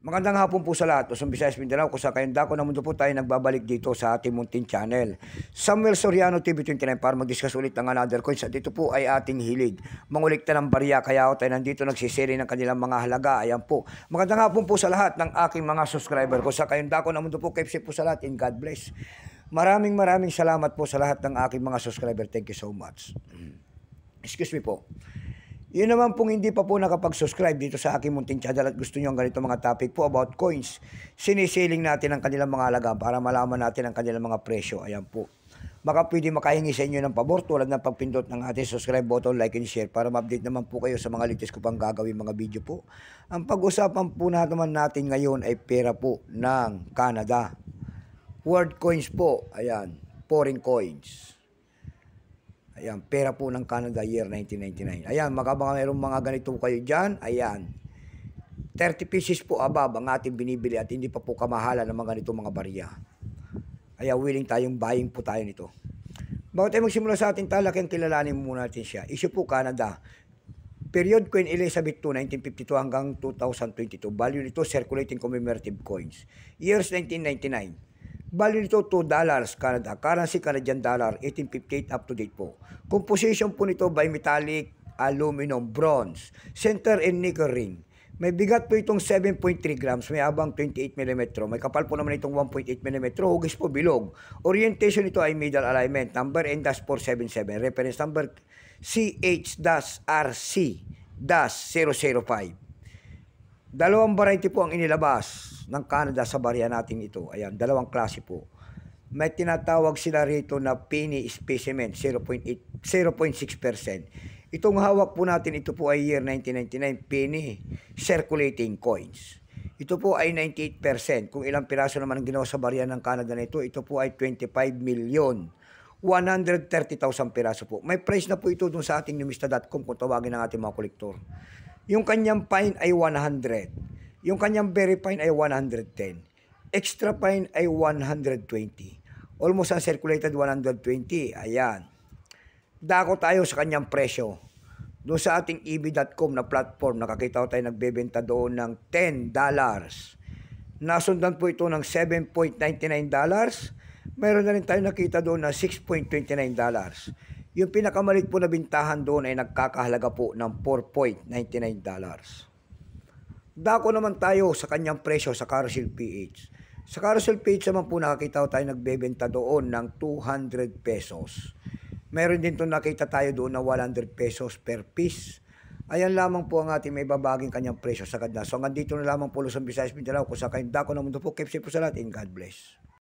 Magandang hapon po sa lahat. Luzon, Visayas, Mindanao, kung sa kayong dako na mundo po tayo nagbabalik dito sa ating munting channel. Samuel Soriano TV29 para mag-discuss ulit ng another coins. At ito po ay ating hilig. Mangulikta ng barya, kaya tayo nandito nagsisiri ng kanilang mga halaga. Ayan po. Magandang hapon po sa lahat ng aking mga subscriber. Kung sa kayong dako na mundo po, keep safe po sa lahat and God bless. Maraming salamat po sa lahat ng aking mga subscriber. Thank you so much. Excuse me po. Yun naman pong hindi pa po nakapag-subscribe dito sa aking munting channel at gusto nyo ang ganito mga topic po about coins, sinisiling natin ang kanilang mga halaga para malaman natin ang kanilang mga presyo. Ayan po. Baka pwede makahingi sa inyo ng pabor tulad ng pagpindot ng ating subscribe button, like and share para ma-update naman po kayo sa mga latest ko pang gagawin mga video po. Ang pag-usapan po naman natin ngayon ay pera po ng Canada. World coins po. Ayan. Foreign coins. Ayan, pera po ng Canada year 1999. Ayan, makabaka mayroong mga ganito kayo dyan. Ayan, 30 pieces po above ang ating binibili at hindi pa po kamahalan ng mga ganito mga barya. Ayan, willing tayong buying po tayo nito. Bago tayo magsimula sa ating talaking kilalanin muna natin siya. Issue po Canada. Period Queen Elizabeth II, 1952 hanggang 2022. Value nito, circulating commemorative coins. Years 1999. Value nito $2 Canada. Currency Canadian dollar 1858 up to date po. Composition po nito by metallic, aluminum, bronze, center and nickel ring. May bigat po itong 7.3 grams, may habang 28 mm. May kapal po naman itong 1.8 mm. Hugis po bilog. Orientation nito ay middle alignment. Number N-477. Reference number CH-RC-005. Dalawang variety po ang inilabas ng Canada sa barya natin ito. Ayan, dalawang klase po. May tinatawag sila rito na penny specimen, 0.6%. Itong hawak po natin, ito po ay year 1999, penny circulating coins. Ito po ay 98%. Kung ilang piraso naman ang ginawa sa barya ng Canada na ito po ay 25,130,000 piraso po. May price na po ito dun sa ating numista.com kung tawagin ng ating mga kolektor. Yung kanyang fine ay 100. Yung kanyang very fine ay 110. Extra fine ay 120. Almost ang circulated 120. Ayan. Dako tayo sa kanyang presyo. Doon sa ating eb.com na platform, nakakita ko tayo nagbebenta doon ng $10. Nasundan po ito ng $7.99. Meron na rin tayo nakita doon na $6.29. Yung pinakamalit po na bintahan doon ay nagkakahalaga po ng $4.99. Dako naman tayo sa kanyang presyo sa Carousel PH. Sa Carousel PH naman po nakakita tayo nagbebenta doon ng 200 pesos. Meron din doon nakita tayo doon na 100 pesos per piece. Ayan lamang po ang ating may babaging kanyang presyo sa Canada. So hanggang dito na lamang po Luzon, Visayas, Mindanao. Kung sa kayong dako na mundo po, keep safe po sa lahat and God bless.